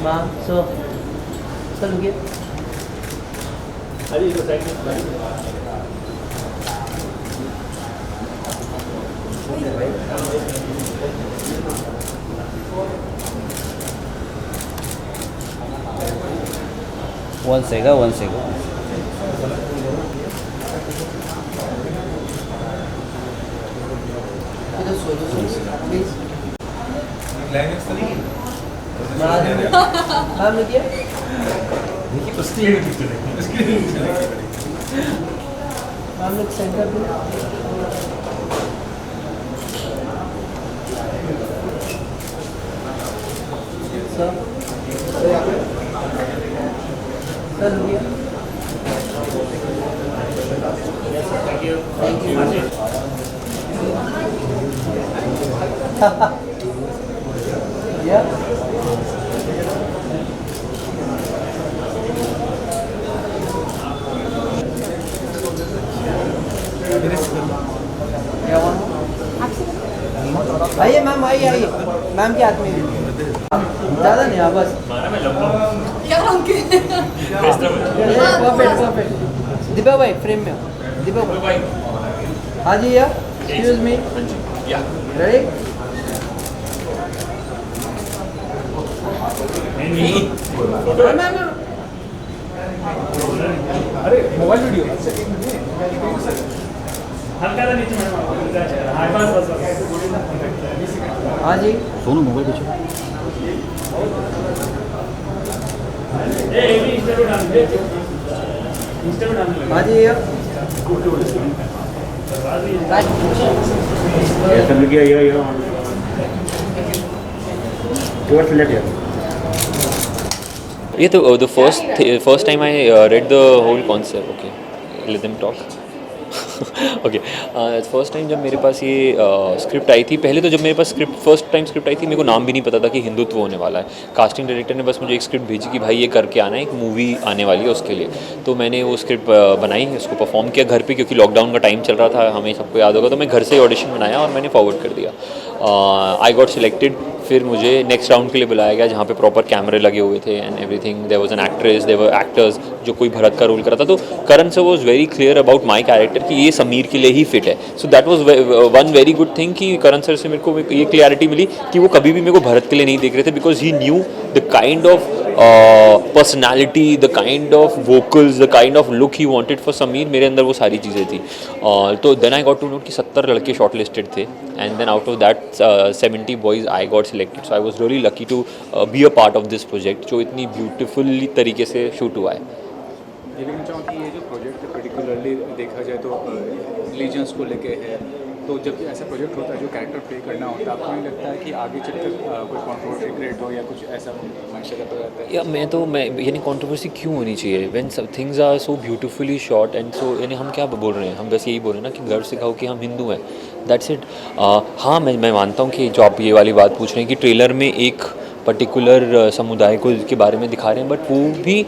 हाँ सर रुकिए। अरे इधर साइड में 1 second, 1 second. प्लीज मैम रुकिए। देखिए उसके लिए पिक्चर है, उसके लिए मैम लोग सेंटर पे सर सर रुकिए। Thank you. या आइए मैम, आइए आइए मैम के हाथ में ज़्यादा नहीं, बस परफेक्ट परफेक्ट। दीपक भाई फ्रेम में हो। दीपक भाई हाँ जी, या एक्सक्यूज मी, रेडी? अरे मोबाइल वीडियो हल्का सा नीचे हाँ बस हाँ जी सोनू मोबाइल पीछे। हाँ जी या ये तो the first time I read the whole concept. Okay let them talk. Okay first time जब मेरे पास ये स्क्रिप्ट आई थी, पहले तो जब मेरे पास फर्स्ट टाइम स्क्रिप्ट आई थी, मेरे को नाम भी नहीं पता था कि हिंदुत्व होने वाला है। कास्टिंग डायरेक्टर ने बस मुझे एक स्क्रिप्ट भेजी कि भाई ये करके आना है, एक मूवी आने वाली है उसके लिए। तो मैंने वो स्क्रिप्ट बनाई, उसको परफॉर्म किया घर पे, क्योंकि लॉकडाउन का टाइम चल रहा था, हमें सबको याद होगा। तो मैं घर से ऑडिशन बनाया और मैंने फॉरवर्ड कर दिया। आई गॉट सिलेक्टेड। फिर मुझे नेक्स्ट राउंड के लिए बुलाया गया, जहाँ पे प्रॉपर कैमरे लगे हुए थे and everything. There was an actress, there were actors जो कोई भरत का रोल कर रहा था। तो Karan sir was very clear about my character कि ये समीर के लिए ही फिट है। So that was one very good thing कि करण सर से मेरे को ये क्लियरिटी मिली कि वो कभी भी मेरे को भरत के लिए नहीं देख रहे थे, because he knew the kind of personality, the kind of vocals, the kind of look he wanted for Sameer. मेरे अंदर वो सारी चीज़ें थी। तो then I got to note कि 70 लड़के शॉर्ट लिस्टेड थे and then out of that 70 boys I got selected. So I was really lucky to be a part of this project, जो इतनी ब्यूटिफुली तरीके से शूट हुआ है। ये भी चाहूँ कि ये जो प्रोजेक्ट पर्टिकुलरली देखा जाए तो रिलीजन्स को लेके है, तो जब ऐसा प्रोजेक्ट होता है जो कैरेक्टर प्ले करना होता है, आपको नहीं लगता है कि आगे चलकर कोई कंट्रोवर्सी क्रिएट हो या कुछ ऐसा माइंडसेट हो जाता है? या मैं यानी कंट्रोवर्सी क्यों होनी चाहिए व्हेन सब things are so beautifully shot and so. यानी हम क्या बोल रहे हैं, हम बस यही बोल रहे हैं ना कि गर्व से कहो कि हम हिंदू हैं, दैट्स इट। हाँ मैं मानता हूँ कि जो आप ये वाली बात पूछ रहे हैं कि ट्रेलर में एक पर्टिकुलर समुदाय को के बारे में दिखा रहे हैं, बट वो भी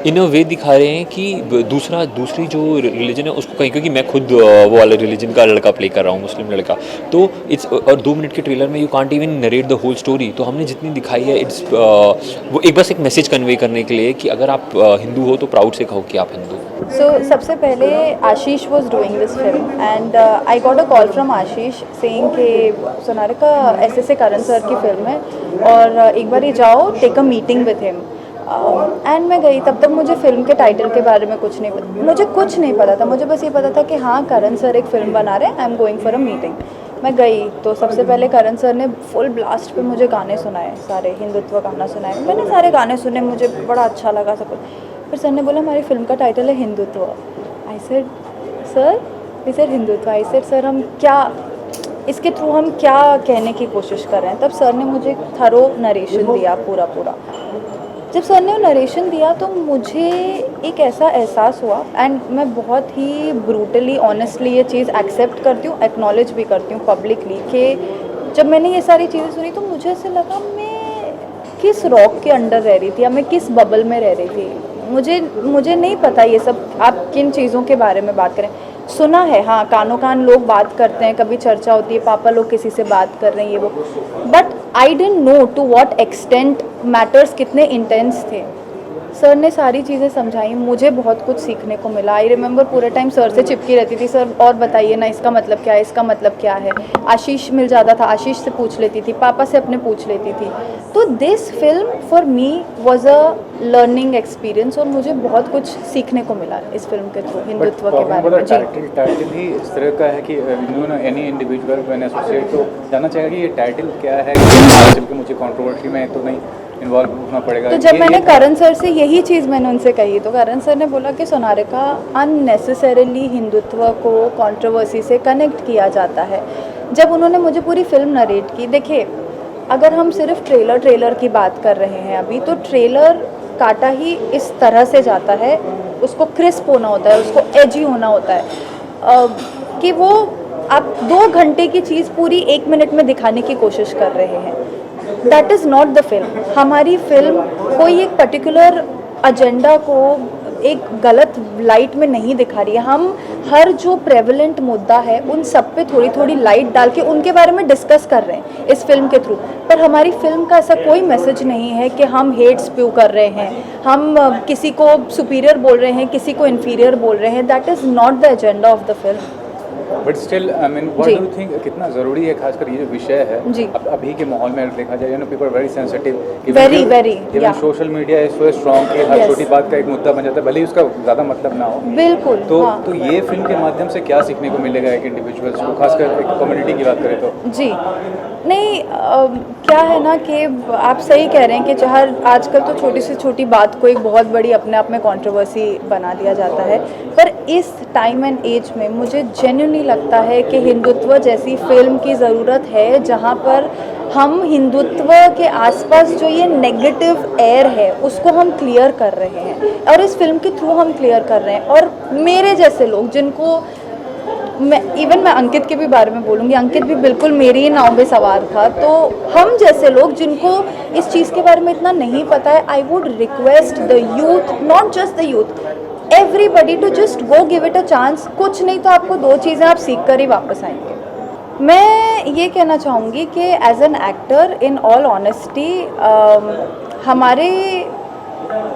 इन अ वे दिखा रहे हैं कि दूसरी जो रिलीजन है उसको कहीं, क्योंकि मैं खुद वो वाले रिलीजन का लड़का प्ले कर रहा हूँ, मुस्लिम लड़का। तो इट्स और 2 मिनट के ट्रेलर में you can't even narrate the whole story. तो हमने जितनी दिखाई है इट्स वो एक बस एक मैसेज कन्वे करने के लिए कि अगर आप हिंदू हो तो प्राउड से कहो कि आप हिंदू हो। So सबसे पहले आशीष was doing this film and I got a call from Ashish saying कि सोनारिका ऐसे करण सर की फिल्म है और एक बार ही जाओ, take a meeting with him. And मैं गई, तब तक मुझे फिल्म के टाइटल के बारे में कुछ नहीं पता, मुझे कुछ नहीं पता था। मुझे बस ये पता था कि हाँ करण सर एक फ़िल्म बना रहे हैं, I am going for a meeting. मैं गई तो सबसे पहले करण सर ने फुल ब्लास्ट पे मुझे गाने सुनाए, सारे हिंदुत्व गाना सुनाए। मैंने सारे गाने सुने, मुझे बड़ा अच्छा लगा सब कुछ। फिर सर ने बोला हमारी फिल्म का टाइटल है Hindutva. I said sir, he said Hindutva. I said sir हम क्या इसके थ्रू हम क्या कहने की कोशिश कर रहे हैं। तब सर ने मुझे थरो नरेशन दिया पूरा। जब सर ने नरेशन दिया तो मुझे एक ऐसा एहसास हुआ, एंड मैं बहुत ही ब्रूटली ऑनेस्टली ये चीज़ एक्सेप्ट करती हूँ, एक्नॉलेज भी करती हूँ पब्लिकली, कि जब मैंने ये सारी चीज़ें सुनी तो मुझे ऐसे लगा मैं किस रॉक के अंडर रह रही थी या मैं किस बबल में रह रही थी। मुझे नहीं पता ये सब आप किन चीज़ों के बारे में बात करें। सुना है हाँ, कानों कान लोग बात करते हैं, कभी चर्चा होती है, पापा लोग किसी से बात कर रहे हैं ये वो, but I don't know to what extent matters कितने इंटेंस थे। सर ने सारी चीज़ें समझाई, मुझे बहुत कुछ सीखने को मिला। आई रिमेंबर पूरे टाइम सर से चिपकी रहती थी, सर और बताइए ना इसका मतलब क्या है, इसका मतलब क्या है। आशीष मिल जाता था, आशीष से पूछ लेती थी, पापा से अपने पूछ लेती थी। तो this film for me was a learning experience और मुझे बहुत कुछ सीखने को मिला इस फिल्म के थ्रू हिंदुत्व के बारे में। जी, टाइटल ही इस तरह का है कि एनी इंडिविजुअल व्हेन एसोसिएट तो जानना चाहेगा कि ये टाइटल क्या है, जबकि मुझे कंट्रोवर्सी में तो नहीं इन्वॉल्व होना पड़ेगा। तो जब मैंने करण सर से यही चीज़ मैंने उनसे कही तो करण सर ने बोला कि सोनारिका अननेसेसरीली हिंदुत्व को कंट्रोवर्सी से कनेक्ट किया जाता है। जब उन्होंने मुझे पूरी फिल्म नरेट की, देखिए अगर हम सिर्फ ट्रेलर की बात कर रहे हैं अभी, तो ट्रेलर काटा ही इस तरह से जाता है, उसको क्रिस्प होना होता है, उसको एजी होना होता है कि वो आप 2 घंटे की चीज़ पूरी 1 मिनट में दिखाने की कोशिश कर रहे हैं। That is not the film. हमारी फिल्म कोई एक पर्टिकुलर एजेंडा को एक गलत लाइट में नहीं दिखा रही है। हम हर जो प्रेवलेंट मुद्दा है उन सब पे थोड़ी थोड़ी लाइट डाल के उनके बारे में डिस्कस कर रहे हैं इस फिल्म के थ्रू। पर हमारी फिल्म का ऐसा कोई मैसेज नहीं है कि हम हेट स्प्यू कर रहे हैं, हम किसी को सुपीरियर बोल रहे हैं, किसी को इन्फीरियर बोल रहे हैं। That is not the agenda of the film. But still I mean what do you think कितना ज़रूरी है, खासकर ये जो विषय है जी। अब अभी के माहौल में देखा जाए, people very sensitive, very, even social media is so strong कि हर छोटी बात का एक मुद्दा बन जाता है, भले ही उसका ज़्यादा मतलब ना हो। बिल्कुल। तो हाँ। तो ये फिल्म के माध्यम से क्या सीखने को मिलेगा एक इंडिविजुअल्स को, खासकर एक कम्युनिटी की बात करें तो? जी नहीं, क्या है ना कि आप सही कह रहे हैं कि हर आजकल तो छोटी से छोटी बात को एक बहुत बड़ी अपने आप में कंट्रोवर्सी बना दिया जाता है। पर इस टाइम एंड एज में मुझे जेन्युइनली लगता है कि हिंदुत्व जैसी फिल्म की ज़रूरत है जहाँ पर हम हिंदुत्व के आसपास जो ये नेगेटिव एयर है उसको हम क्लियर कर रहे हैं और इस फिल्म के थ्रू हम क्लियर कर रहे हैं। और मेरे जैसे लोग जिनको मैं अंकित के भी बारे में बोलूँगी, अंकित भी बिल्कुल मेरी ही नाव में सवार था। तो हम जैसे लोग जिनको इस चीज़ के बारे में इतना नहीं पता है, I would request the youth, not just the youth, everybody to just go give it a chance. कुछ नहीं तो आपको 2 चीज़ें आप सीख कर ही वापस आएंगे। मैं ये कहना चाहूँगी कि as an actor in all honesty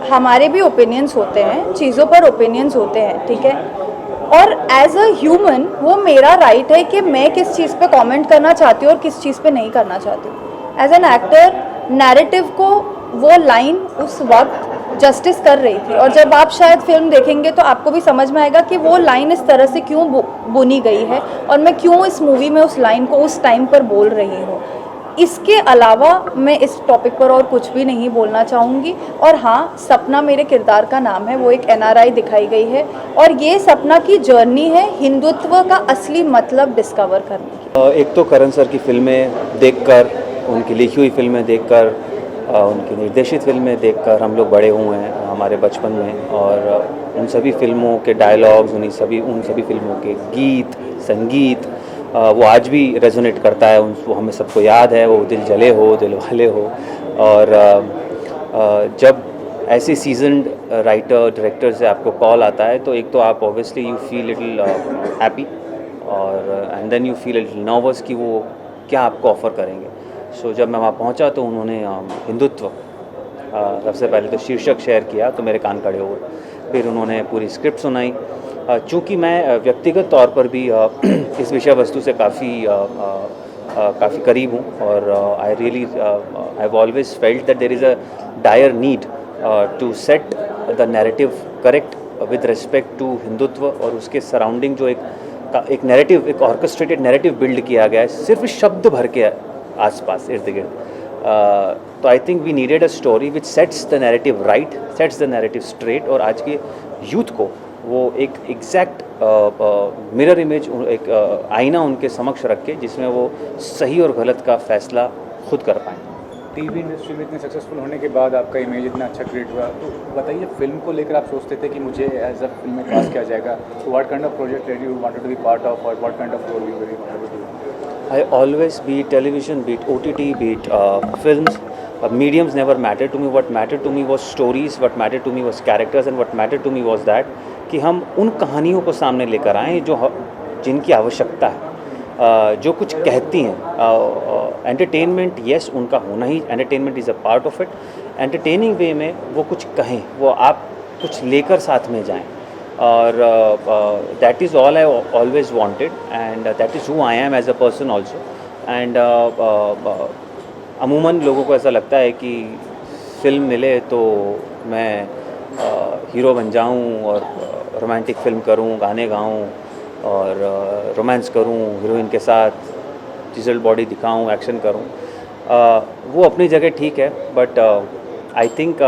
हमारे भी ओपिनियंस होते हैं, चीज़ों पर ओपिनियंस होते हैं, ठीक है। और एज अ ह्यूमन वो मेरा राइट है कि मैं किस चीज़ पे कमेंट करना चाहती हूँ और किस चीज़ पे नहीं करना चाहती हूँ। एज एन एक्टर नैरेटिव को वो लाइन उस वक्त जस्टिस कर रही थी और जब आप शायद फिल्म देखेंगे तो आपको भी समझ में आएगा कि वो लाइन इस तरह से क्यों बुनी गई है और मैं क्यों इस मूवी में उस लाइन को उस टाइम पर बोल रही हूँ। इसके अलावा मैं इस टॉपिक पर और कुछ भी नहीं बोलना चाहूँगी। और हाँ, सपना मेरे किरदार का नाम है, वो एक NRI दिखाई गई है और ये सपना की जर्नी है हिंदुत्व का असली मतलब डिस्कवर करने की। एक तो करण सर की फिल्में देखकर, उनकी लिखी हुई फिल्में देखकर, उनकी निर्देशित फिल्में देखकर हम लोग बड़े हुए हैं हमारे बचपन में, और उन सभी फिल्मों के डायलॉग्स, उन सभी फिल्मों के गीत संगीत वो आज भी रेजोनेट करता है। वो हमें सबको याद है, वो दिल जले हो दिल वाले हो। और जब ऐसे सीजन्ड राइटर डायरेक्टर से आपको कॉल आता है तो एक तो आप obviously you feel little happy और and then you feel little nervous कि वो क्या आपको ऑफ़र करेंगे। सो जब मैं वहाँ पहुँचा तो उन्होंने हिंदुत्व सबसे पहले तो शीर्षक शेयर किया तो मेरे कान खड़े हुए। फिर उन्होंने पूरी स्क्रिप्ट सुनाई। चूँकि मैं व्यक्तिगत तौर पर भी इस विषय वस्तु से काफ़ी करीब हूँ और I really I have always felt that there is a dire need to set the narrative correct with respect to Hindutva और उसके सराउंडिंग जो एक नैरेटिव, एक ऑर्केस्ट्रेटेड नैरेटिव बिल्ड किया गया है सिर्फ शब्द भर के आसपास इर्द गिर्द। तो I think we needed a story which sets the narrative right, sets the narrative straight और आज के यूथ को वो एक एग्जैक्ट मिरर इमेज, एक आईना उनके समक्ष रख के जिसमें वो सही और गलत का फैसला खुद कर पाएँ। टीवी इंडस्ट्री में इतने सक्सेसफुल होने के बाद आपका इमेज इतना अच्छा क्रिएट हुआ, तो बताइए फिल्म को लेकर आप सोचते थे कि मुझे एज अ फिल्म में कास्ट किया जाएगा, तो what kind of project you wanted to be part of और what kind of role you really wanted to do? I always, be it television, be it OTT, be it films, mediums never mattered to me. What mattered to me was stories, what mattered to me was characters, and what mattered to me was that कि हम उन कहानियों को सामने लेकर आएँ जो जिनकी आवश्यकता है, जो कुछ कहती हैं एंटरटेनमेंट येस उनका होना ही, entertainment is a part of it. Entertaining way में वो कुछ कहें, वो आप कुछ लेकर साथ में जाएं, और that is all I always wanted, and that is who I am as a person also. And अमूमन लोगों को ऐसा लगता है कि फिल्म मिले तो मैं हीरो बन जाऊं और रोमांटिक फिल्म करूं, गाने गाऊं और रोमांस करूं हीरोइन के साथ, चिजल्ड बॉडी दिखाऊं, एक्शन करूं। वो अपनी जगह ठीक है, बट आई थिंक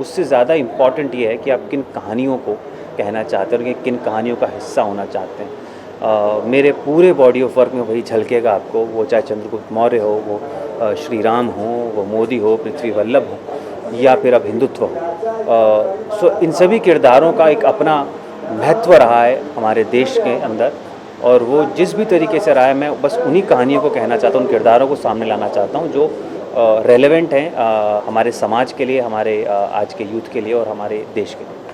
उससे ज़्यादा इम्पॉर्टेंट ये है कि आप किन कहानियों को कहना चाहते हैं और किन कहानियों का हिस्सा होना चाहते हैं। मेरे पूरे बॉडी ऑफ वर्क में वही झलकेगा आपको, वो चाहे चंद्रगुप्त मौर्य हो, वो श्री राम हो, वो मोदी हो, पृथ्वी वल्लभ हो, या फिर अब हिंदुत्व हो। सो इन सभी किरदारों का एक अपना महत्व रहा है हमारे देश के अंदर, और वो जिस भी तरीके से रहा है, मैं बस उन्हीं कहानियों को कहना चाहता हूँ, उन किरदारों को सामने लाना चाहता हूँ जो रेलेवेंट हैं हमारे समाज के लिए, हमारे आज के यूथ के लिए और हमारे देश के लिए।